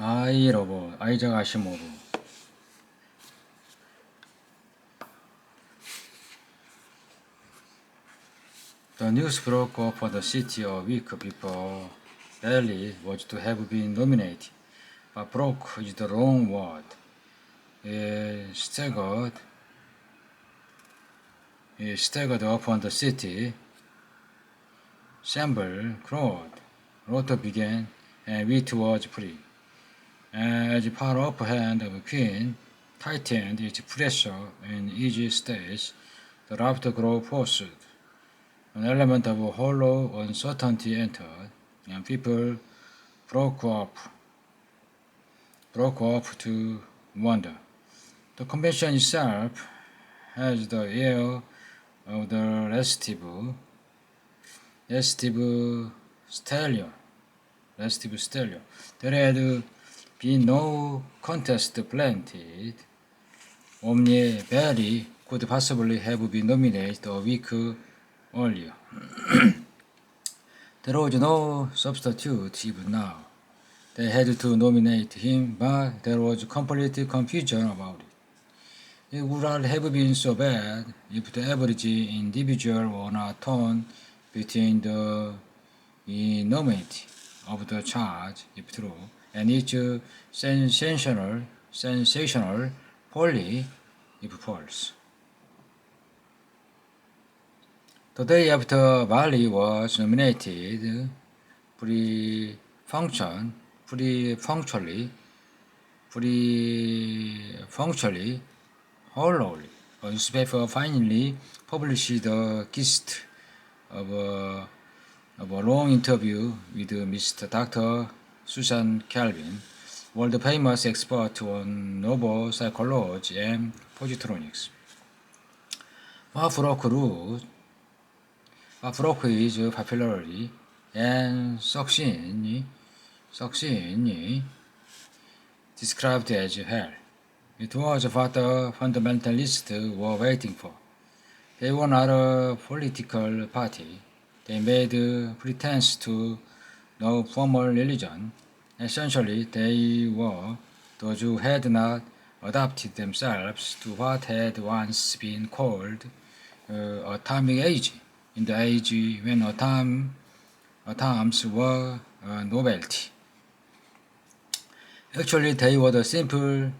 아이 로봇, 아이작 아시모브. The news broke over the city a week before Bailey was to have been nominated, but broke is the wrong word. It staggered upon the city. Shamble crowed. Laughter began, and wheat was free. As far up hand of Queen tightened its pressure in easy stage, the laughter grew forced. An element of hollow uncertainty entered, and people broke off to wonder. The convention itself has the air of the restive stallion. There had been no contest planted. Only Barry could possibly have been nominated a week earlier. There was no substitute even now. They had to nominate him, but there was complete confusion about it. It would not have been so bad if the average individual were not torn between the enormity of the charge, if true, and its sensational folly, if false. The day after Bali was nominated, hollowly, a newspaper finally published the gist of a long interview with Mr. Dr. Susan Calvin, world-famous expert on neuropsychology and positronics. What broke his popularity and succinctly described as hell. It was what the fundamentalists were waiting for. They were not a political party. They made pretense to no formal religion. Essentially, they were those who had not adapted themselves to what had once been called atomic age, in the age when atoms were a novelty. Actually, they were the simple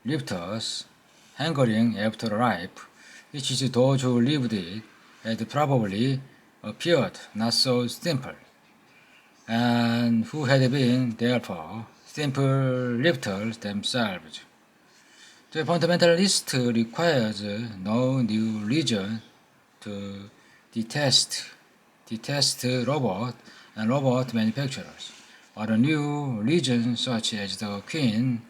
lifters, hankering after life, which is those who lived it had probably appeared not so simple, and who had been, therefore, simple lifters themselves. The fundamentalist requires no new religion to detest robot and robot manufacturers, but a new religion such as the Queen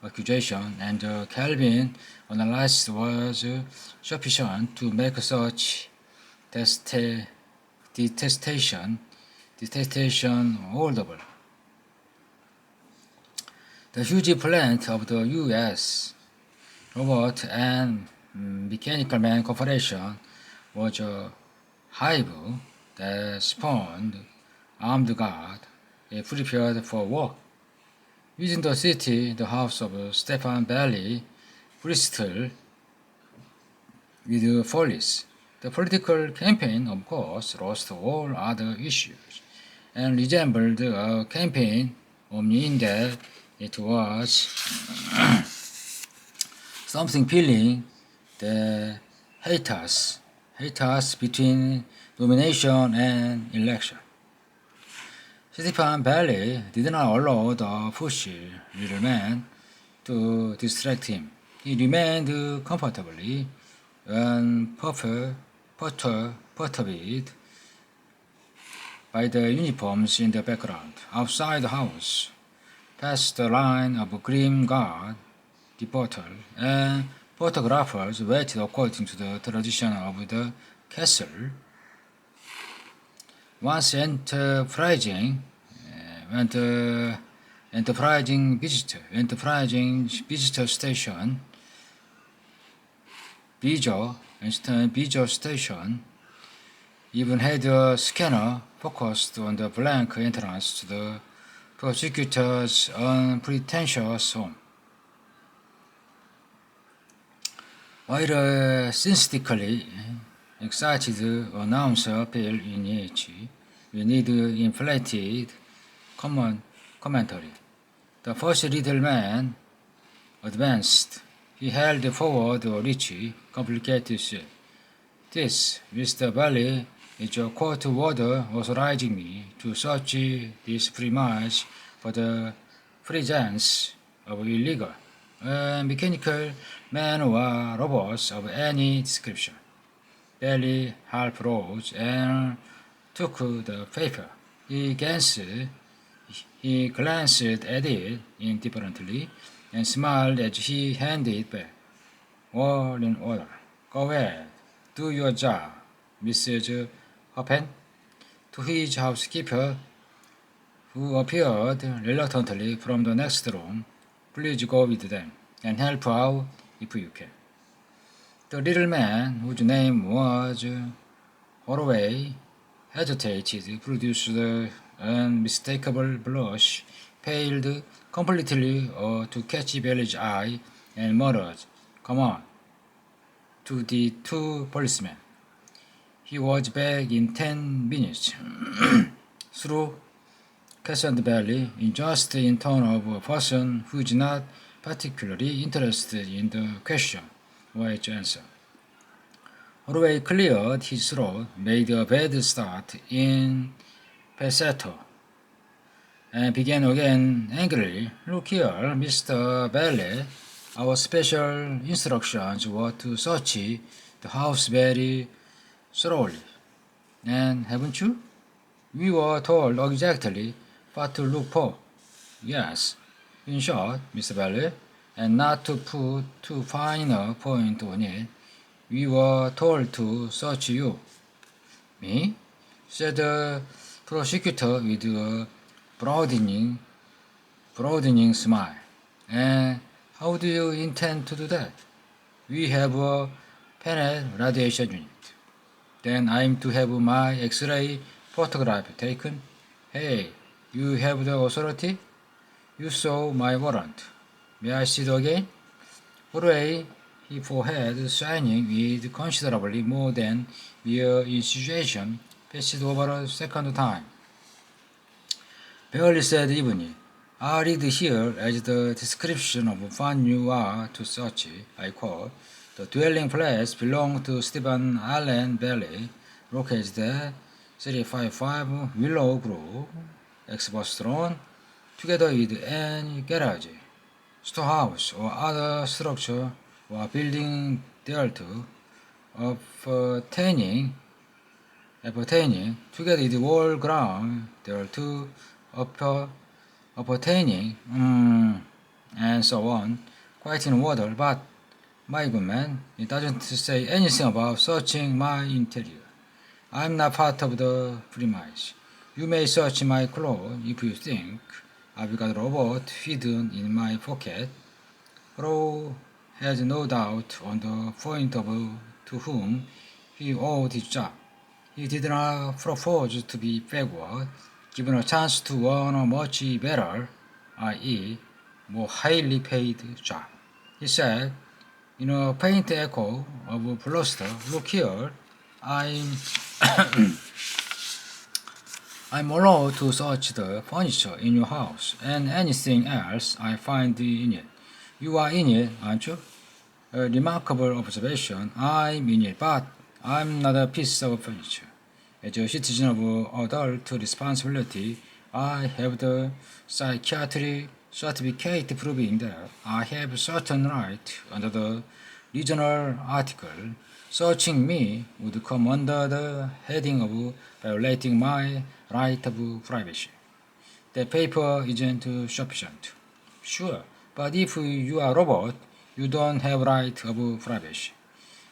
accusation and the Calvin analysis was sufficient to make such detestation audible. The huge plant of the U.S. Robot and Mechanical Man Corporation was a hive that spawned armed guard prepared for war. Within the city, the house of Stephen Bailey bristled with follies. The political campaign, of course, lost all other issues and resembled a campaign only in that it was something feeling the haters between nomination and election. Stephen Bailey did not allow the pushy little man to distract him. He remained comfortably perturbed by the uniforms in the background. Outside the house, past the line of grim guard, reporters and photographers waited according to the tradition of the castle. Once enterprising visitor station, Beezer station even had a scanner focused on the blank entrance to the prosecutor's unpretentious home. While a synthetically excited announcer appeared in which we need inflated commentary. The first little man advanced. He held forward a rich, complicated suit. This, Mr. Bailey, is a court order authorizing me to search this premise for the presence of illegal mechanical men or robots of any description. Bailey half rose and took the paper. He glanced at it indifferently and smiled as he handed it back. All in order. Go ahead. Do your job, Mrs. Hoppen. To his housekeeper, who appeared reluctantly from the next room, please go with them and help out if you can. The little man, whose name was Holloway, hesitated, produced an unmistakable blush, paled completely to catch Bailey's eye, and muttered, "Come on," to the two policemen. He was back in 10 minutes. Through questioned Bailey, in just in tone of a person who is not particularly interested in the question or its answer. Holloway cleared his throat, made a bad start in falsetto, and began again angrily. "Look here, Mr. Bailey, our special instructions were to search the house very thoroughly. And haven't you? We were told exactly what to look for." "Yes, in short, Mr. Bailey, and not to put too fine a point on it, we were told to search you." "Me?" said the prosecutor with a broadening smile. "And how do you intend to do that?" "We have a Pennet radiation unit." "Then I'm to have my X-ray photograph taken?" "Hey, you have the authority? You saw my warrant. May I see it again?" Holloway, his forehead shining with considerably more than mere insinuation, passed over a second time. Bailey said evenly, "I read here as the description of what you are to search. I quote, 'The dwelling place belonged to Stephen Allen Bailey, located at 355 Willow Grove, Exbostron, together with any garage, storehouse, or other structure or building thereto, appertaining, together with all ground thereto, appertaining, and so on, quite in order, but, my good man, it doesn't say anything about searching my interior. I'm not part of the premise. You may search my clothes if you think I've got a robot hidden in my pocket." Crow has no doubt on the point of to whom he owed his job. He did not propose to be backward, given a chance to earn a much better, i.e., more highly paid job. He said, in a faint echo of bluster, "Look here, I'm allowed to search the furniture in your house and anything else I find in it. You are in it, aren't you?" "A remarkable observation. I'm in it, but I'm not a piece of furniture. As a citizen of adult responsibility, I have the psychiatric certificate proving that I have certain right under the regional article. Searching me would come under the heading of violating my right of privacy. That paper isn't sufficient." "Sure, but if you are a robot, you don't have right of privacy."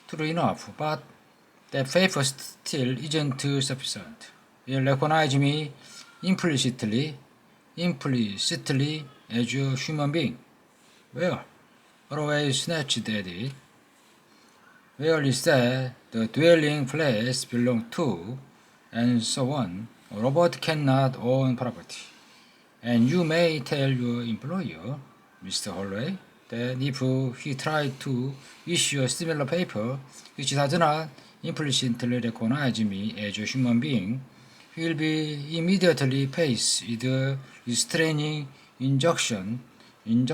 "True enough, but that paper still isn't sufficient. You recognize me implicitly as a human being." "Where?" Holloway snatched at it. "Where is that the dwelling place belongs to, and so on. A robot cannot own property. And you may tell your employer, Mr. Holloway, that if he tried to issue a similar paper which does not implicitly recognize me as a human being, he will be immediately faced with a restraining injunction and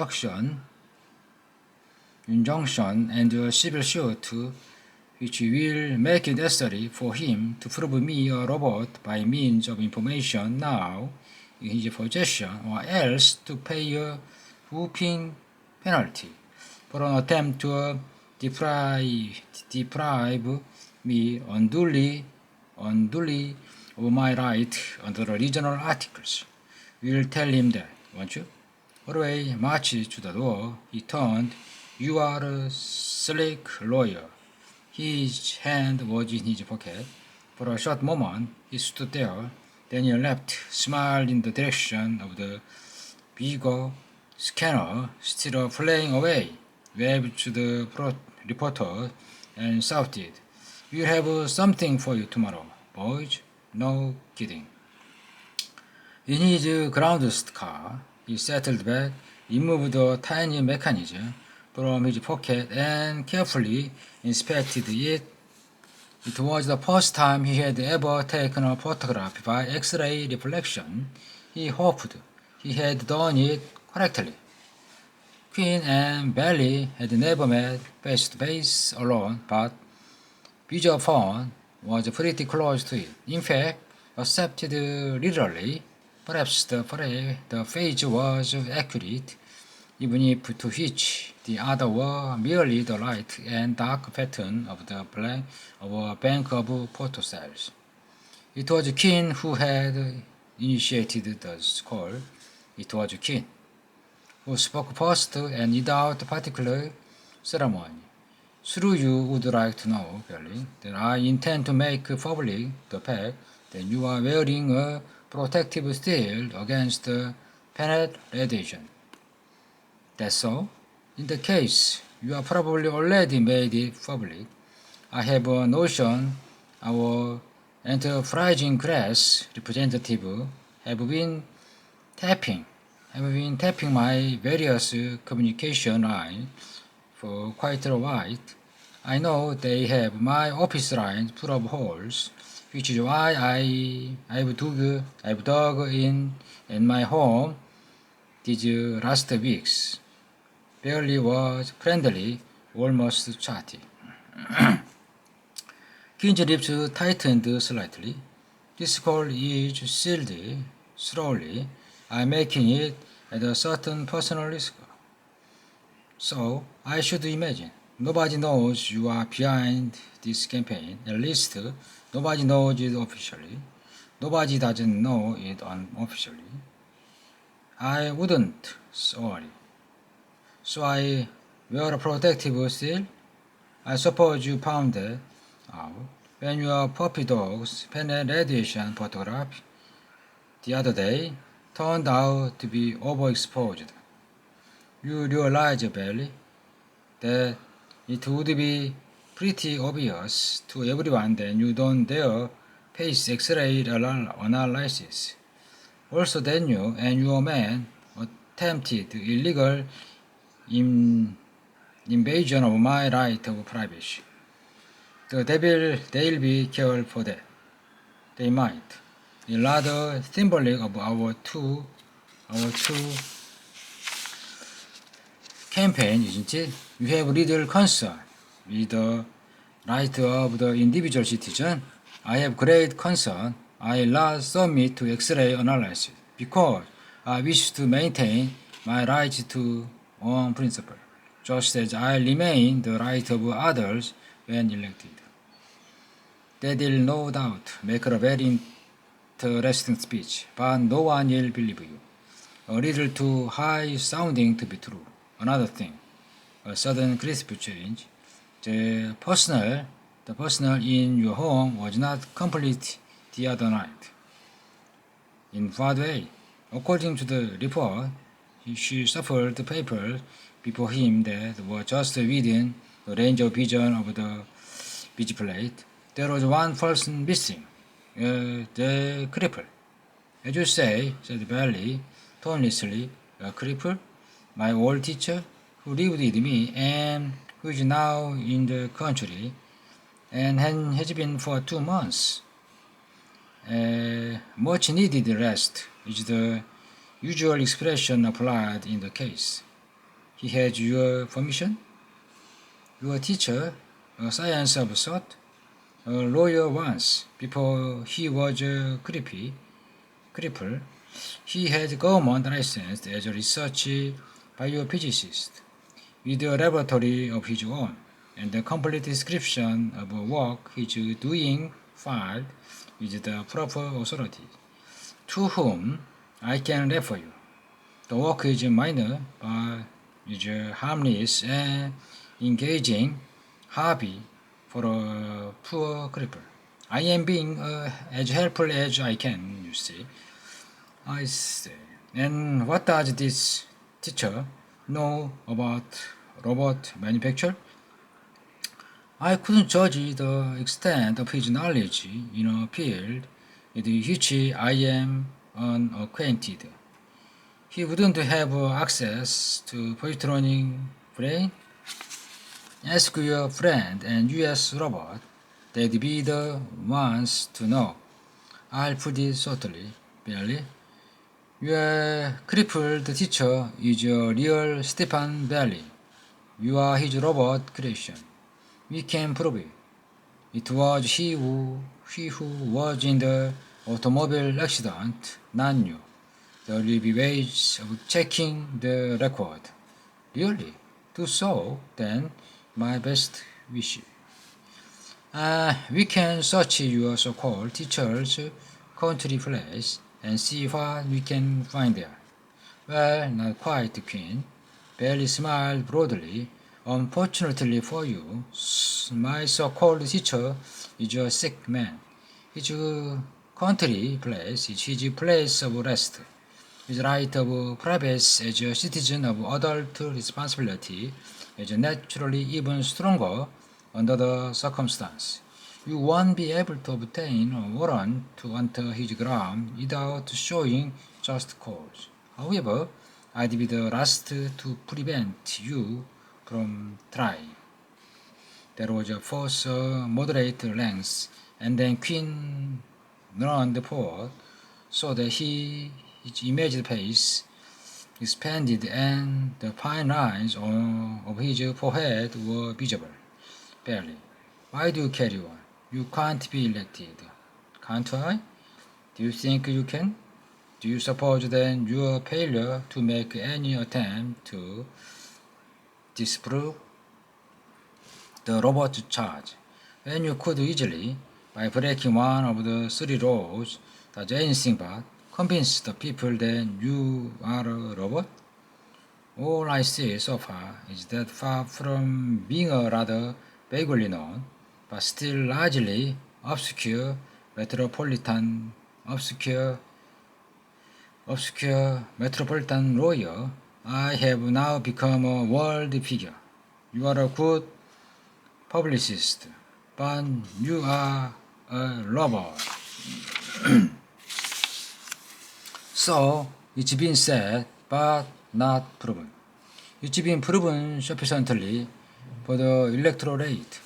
a civil suit which will make it necessary for him to prove me a robot by means of information now in his possession, or else to pay a whooping penalty for an attempt to deprive me unduly of my right under the regional articles. We'll tell him that, won't you? Holloway marched to the door. He turned. You are a slick lawyer. His hand was in his pocket. For a short moment, he stood there. Then he left, smiled in the direction of the bigger scanner, still playing away, waved to the reporter, and shouted, "We'll have something for you tomorrow, boys. No kidding." In his grounded car, he settled back, removed a tiny mechanism from his pocket, and carefully inspected it. It was the first time he had ever taken a photograph by X-ray reflection. He hoped he had done it correctly. Queen and Bailey had never met face-to-face alone, but visual phone was pretty close to it. In fact, accepted literally, perhaps the phrase was accurate, even if to which the other were merely the light and dark pattern of a bank of photo cells. It was Kin who had initiated the call. It was Kin who spoke first and without particular ceremony. "Through you would like to know, Billy, that I intend to make public the fact that you are wearing a protective shield against planet radiation." "That's so? In that case, you have probably already made it public. I have a notion our enterprising class representative have been tapping my various communication lines for quite a while. I know they have my office lines full of holes, which is why I've dug in my home these last weeks." Barely was friendly, almost chatty. Kin's lips tightened slightly. "This call is sealed slowly. I'm making it at a certain personal risk. So, I should imagine. Nobody knows you are behind this campaign. At least, nobody knows it officially. Nobody doesn't know it unofficially. I wouldn't worry. So I wear a protective shield? I suppose you found that out when your puppy dog's planet radiation photograph the other day turned out to be overexposed. You realize, Bailey, that it would be pretty obvious to everyone that you don't dare face X-ray analysis. Also that you and your man attempted illegal invasion of my right of privacy. They'll be careful for that. They might. It's rather symbolic of our two campaign, isn't it? You have little concern with the right of the individual citizen. I have great concern. I last submit to X-ray analysis because I wish to maintain my right to own principle, just as I remain the right of others when elected. That will no doubt make a very interesting speech, but no one will believe you. A little too high-sounding to be true. Another thing, a sudden crisp change. The personal in your home was not complete the other night. In what way? According to the report, she suffered papers before him that were just within the range of vision of the beach plate. There was one person missing, the cripple. "As you say," said Bailey, tonelessly, a cripple, my old teacher, who lived with me and who is now in the country and has been for 2 months. Much needed rest is the usual expression applied in the case. He has your permission? Your teacher, a science of thought, a lawyer once, before he was a cripple, he had government license as a research biophysicist with a laboratory of his own, and the complete description of work he's doing filed with the proper authority, to whom I can refer you. The work is minor, but is a harmless and engaging hobby for a poor cripple. I am being as helpful as I can, you see. I see. And what does this teacher know about robot manufacture? I couldn't judge the extent of his knowledge in a field with which I am unacquainted. He wouldn't have access to positronic brain. Ask your friend and US robot. They'd be the ones to know. I'll put it subtly, barely. Your crippled teacher is a real Stefan Bailey. You are his robot creation. We can prove it. It was he who was in the automobile accident, not you. There will be ways of checking the record. Really? Do so, then, my best wish. We can search your so-called teacher's country place and see what we can find there. Well, not quite, Queen. Bailey smiled broadly. Unfortunately for you, my so-called teacher is a sick man. His country place is his place of rest. His right of privacy as a citizen of adult responsibility is naturally even stronger under the circumstance. You won't be able to obtain a warrant to enter his ground without showing just cause. However, I'd be the last to prevent you from trying. There was a first moderate length, and then Queen leaned forward so that his imaged face expanded and the fine lines of his forehead were visible. Barely. Why do you carry on? You can't be elected. Can't I? Do you think you can? Do you suppose then your failure to make any attempt to disprove the robot charge, when you could easily, by breaking one of the 3 laws, does anything but convince the people that you are a robot? All I see so far is that far from being a rather vaguely known, but still largely obscure metropolitan lawyer, I have now become a world figure. You are a good publicist, but you are a robot. So, it's been said, but not proven. It's been proven sufficiently for the electorate.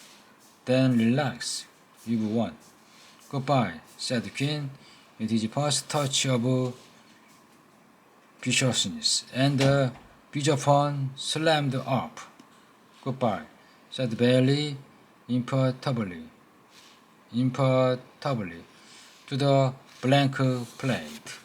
Then relax, you've won. Goodbye, said the Queen, with his first touch of viciousness, and the visophone slammed up. Goodbye, said Bailey imperturbably, to the blank plate.